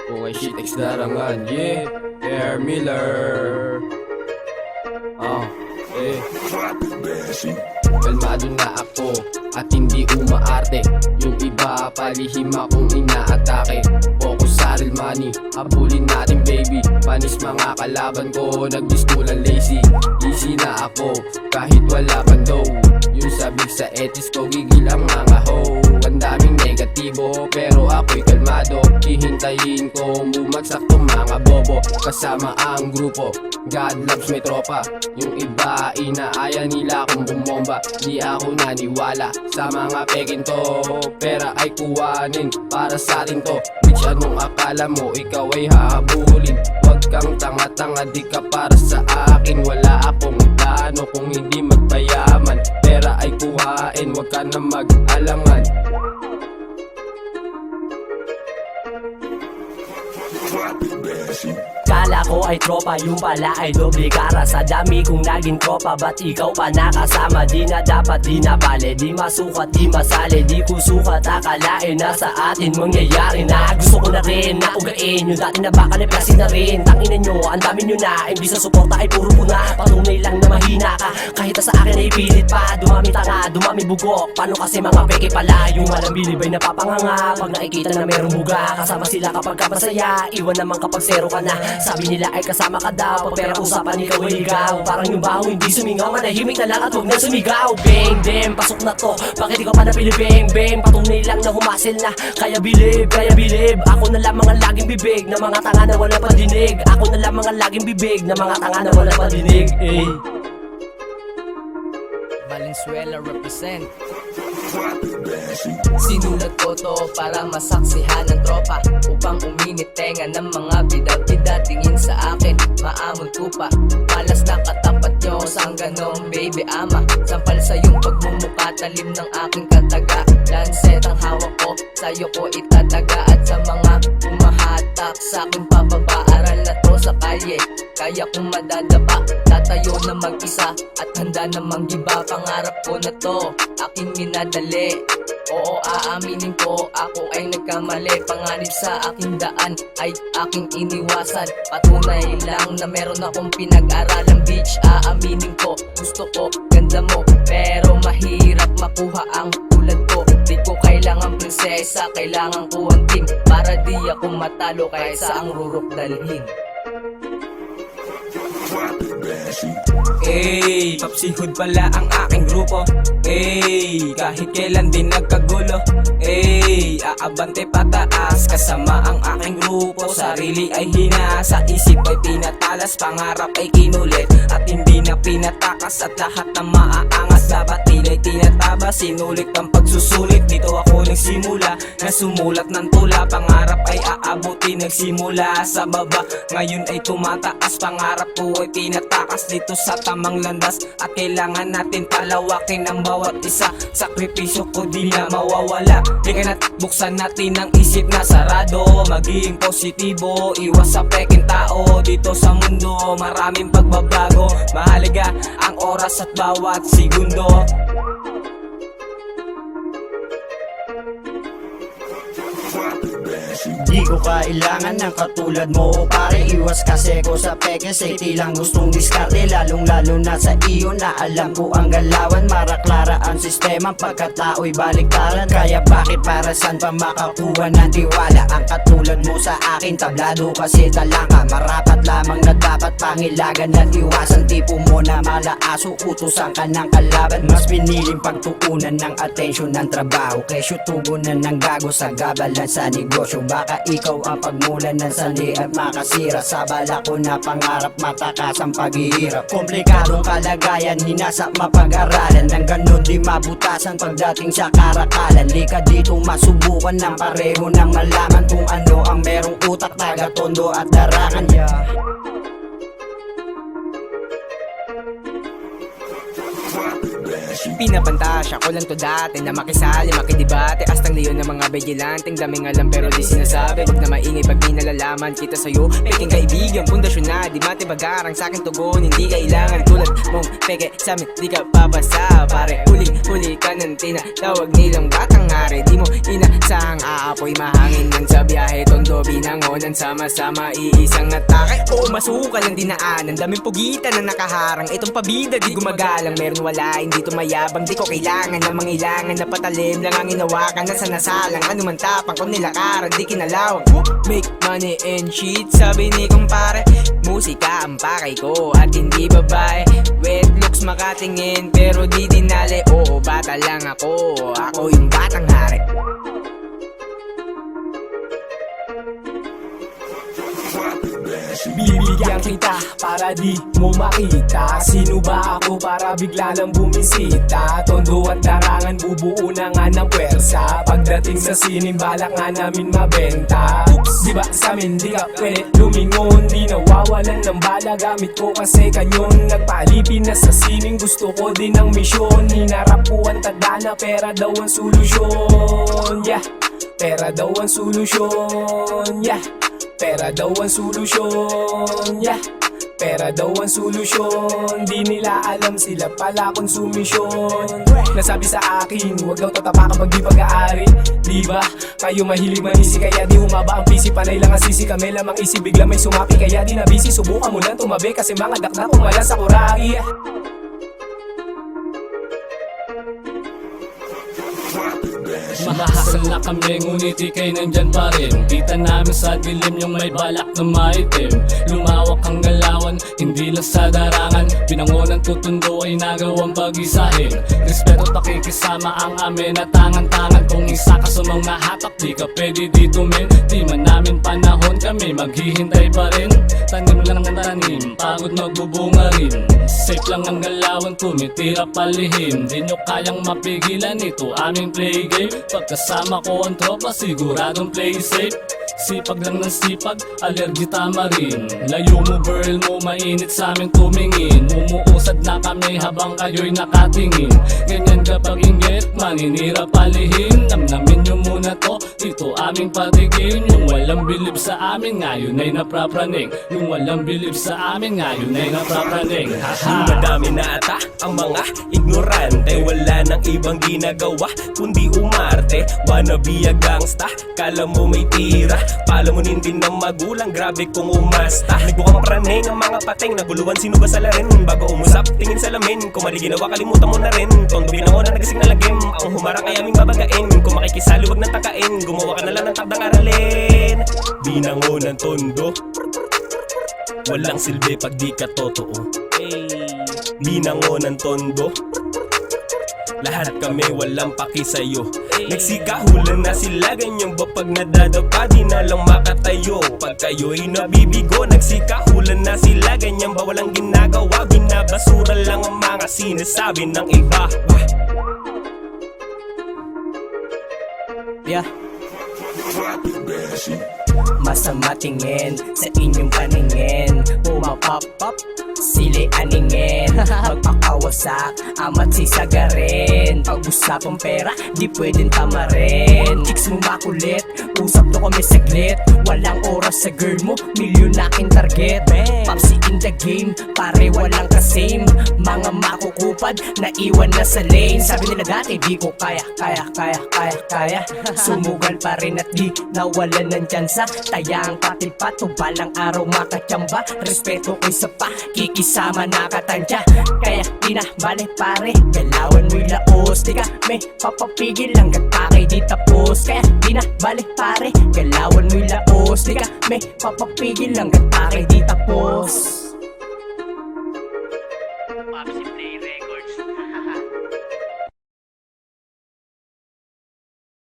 Kung ay shit X larangan, yeah, Air Miller. Kalmado na ako at hindi umaarte. Yung iba palihim akong inaatake. Focus sa real money, habulin natin baby. Panis mga kalaban ko, nagdistulan lazy. Easy na ako, kahit wala pang dough. Yung sabik sa etis ko, gigil ang mga ho. Ang daming negatibo, pero ako'y kalmado. Hihintayin ko bumagsak tong mga bobo. Kasama ang grupo, God loves may tropa. Yung iba inaaya nila kung bumomba. Di ako naniwala sa mga pekin to. Pera ay kuwanin, para sa atin to. Bitch, anong akala mo, ikaw ay hahabulin? Huwag kang tanga-tanga, di ka para sa akin. Wala akong plano kung hindi magpayaman. Pera ay kuhain, huwag ka na mag-alangan. Kala ko ay tropa, yung pala ay doble kara. Sa dami kong naging tropa, ba't ikaw pa nakasama? Di na dapat, di na bale, di masukat, di masali. Di ko sukat, akalain na sa atin mangyayari na. Gusto ko na rin na ugain yung dati na baka naplasin na rin. Tanginan nyo, ang dami nyo na, imbis na suporta ay puro puna. Patunay lang na mahina ka, kahit na sa akin ay pilit pa. Dumami tanga, dumami bugok, paano kasi mga peke pala? Yung malabilib ay napapanganga pag nakikita na merong buga. Kasama sila kapag kapasaya, iwan naman kapag zero ka na. Sabi nila ay kasama ka daw, pag pera usapan ikaw ay ligaw. Parang yung baho hindi sumingaw, manahimik na lang at huwag na sumigaw. Bang, bang, pasok na to, bakit ikaw pa napili? Bang, bang, patunay lang na humasel na. Kaya bilib, ako na lamang ang laging bibig na mga tanga na wala pandinig. Ako na lamang ang laging bibig na mga tanga na wala pandinig. Valenzuela represent. Sinulat ko to para masaksihan ng tropa, upang uminit tenga ng mga bida-bida. Tingin sa akin, maamon ko pa. Malas na katapat nyo sang ganong baby ama. Sampal sa iyong pagmumukha, talim ng aking kataga. Lancet ang hawak ko, sa'yo ko itataga. At sa mga umahatak sa aking pababa, aral na to sa kalye, kaya kong madadapa. Tatayo na mag-isa at handa na manggiba. Pangarap ko na to, aking minadali. Oo, aaminin ko, ako ay nagkamali. Panganib sa aking daan ay aking iniwasan. Patunay lang na meron akong pinag-aralang bitch. Aaminin ko, gusto ko, ganda mo, pero mahirap makuha ang tulad ko. Di ko kailangan prinsesa, kailangan ko ang team, para di ako matalo kahit sa ang rurok dalhin. Papsihod pala ang aking grupo. Kahit kailan din nagkagulo. Aabante pataas kasama ang aking grupo. Sarili ay hinasa, isip ay pinatalas, pangarap ay kinulit at hindi na pinatakas. At lahat ng maaangas dapat tila'y tinataba. Sinulit ang pagsusulit, dito ako nagsimula na sumulat ng tula. Pangarap ay aabuti, nagsimula sa baba, ngayon ay tumataas. Pangarap ko ay pinatakas dito sa tamang landas, at kailangan natin palawakin ang bawat isa. Sakripisyo ko di na mawawala. Di ka na't buksan natin ang isip na sarado. Maging positibo, iwas sa peking tao. Dito sa mundo maraming pagbabago. Mahalaga ang oras at bawat segundo. Di ko kailangan ng katulad mo, pare. Iwas kasi ko sa peke, safety lang gustong diskarte. Lalong lalo na sa iyo na alam ko ang galawan. Maraklara ang sistema pagkatao'y baliktaran. Kaya bakit para saan pa makakuha ng tiwala? Ang katulad mo sa akin, tablado kasi talaka. Marapat lamang na dapat pangilagan at iwasan. Tipo mo na malaaso, utusan ka ng kalaban. Mas piniling pagtuunan ng atensyon ng trabaho, kesyo tugunan ng gago sa gabalan sa negosyo. Baka ikaw ang pagmulan ng sali at makasira sa bala ko na pangarap, matakas ang paghihirap. Komplikadong kalagayan, hinasa mapag-aralan. Nang ganun di mabutasan pagdating sa karakalan. Lika dito masubukan ng pareho ng malaman kung ano ang merong utak, taga tondo at darangan. Pinapantasya ko lang to dati na makisali, makidibate. Astang leon ng mga vigilanteng daming alam pero di sinasabi. Huwag na maingay pag di nalalaman kita sa'yo. Peking kaibigan, pundasyon na di matibagarang sa'king tugon. Hindi kailangan tulad mong peke sa'min, di ka papasa. Pare, huli ka ng tinatawag nilang batang hari. ako'y mahangin lang sa biyahe. Tondo binangonan, sama-sama iisang atake. Oo, masukan ang dinaanan, daming pugitan na nakaharang. Itong pabida di gumagalang, meron wala, hindi tumayabang. Di ko kailangan na mangilangan, na patalim lang ang inawakan. Nasa nasalang, ano man tapang ko nilakaran, di kinalawang. Make money and cheat, sabi ni kumpare. Musika ang pakay ko at hindi babae. Wet looks makatingin pero di dinali. Oo, bata lang ako, ako yung batang hari. Bibigyan kita para di mo makita. Sino ba ako para bigla lang bumisita? Tondo at larangan bubuo na nga ng pwersa. Pagdating sa sining balak nga namin mabenta. Oops, diba sa amin di ka pwede lumingon? Di nawawalan ng bala, gamit ko kasi kanyon. Nagpalipin na sa sining, gusto ko din ng misyon. Hinarap ko ang tadhana, pera daw ang solusyon. Yeah, pera daw ang solusyon. Yeah, pera daw ang solusyon, yeah. Pera daw ang solusyon. Di nila alam, sila pala konsumisyon. Nasabi sa akin, huwag daw tatapakan pag di pag-aari. Diba? Kayo mahilig manisi, kaya di humaba ang PC. Panay lang ang sisi, kami lamang isi. Bigla may sumapi, kaya di nabisi. Subukan mo lang tumabi, kasi mga dakdak kumala sa kuragi. Mahasal na kami ngunit ikay nandyan pa rin. Kita namin sa dilim yung may balak na maitim. Lumawak ang galawan, hindi lang sa darangan. Binangonan tutundo ay nagawang pag-isahin. Respeto pakikisama ang amin at tangan-tangan. Kung isa ka sa mga hatak, di ka pwede dito men. Di man namin panahon, kami maghihintay pa rin. Tanim lang ng tanim, pagod magbubunga rin. Safe lang ang galawan, tumitira palihim. Di nyo kayang mapigilan ito, aming play game. Pagkasama ko ang tropa, siguradong play safe. Sipag lang ng sipag, allergy tama rin. Layo mo girl mo, mainit sa amin tumingin. Umuusad na kami habang kayo'y nakatingin. Ganyan kapag inggit, maninira palihim. Namnamin nyo muna to, dito aming patigin. Yung walang bilib sa amin, ngayon ay naprapraning. Yung walang bilib sa amin, ngayon ay naprapraning. Madami na ata ang mga ignorante. Wala nang ibang ginagawa kundi umarte. Wanna be a gangsta, kala mo may tira. Palamunin din ng magulang, grabe kung umasta. Nagbukang praning ang mga pateng, naguluhan sino ba sa larin. Bago umusap, tingin sa lamin. Kung mali ginawa, kalimutan mo na rin. Tondo binango na nagising na lagim. Ang humarang ay aming babagain. Kung makikisali, wag nang takain. Gumawa ka na lang ng takdang aralin. Binango ng tondo, walang silbi pag di ka totoo. Binango ng tondo, lahat kami walang paki sa'yo. Nagsikahulan na sila, ganyan ba pag nadadapa? Di na lang makatayo pag kayo'y nabibigo. Nagsikahulan na sila, ganyan ba walang ginagawa? Binabasura lang ang mga sinasabi ng iba. Yeah. Masama tingin sa inyong paningin. Pumapop-pop, sili aningin. Magpakawasak, amat sisagarin. Pag-usapang pera, di pwedeng tamarin. Chicks mo makulit, usap to kami saglit. Walang oras sa girl mo, milyon na aking target. Popsi in the game, pare walang kasame. Mga makukupad, naiwan na sa lane. Sabi nila dati, di ko kaya. Sumugal pa rin at di nawalan ng tsansa. Tayang patipato, balang araw makatsamba. Respeto ko isa pa, kikisama nakatansya. Kaya di na bale pare, galawan mo'y laos. Di ka may papapigil hanggat pakay di tapos. Kaya di na bale pare, galawan mo'y laos. Di ka may papapigil hanggat pakay di tapos.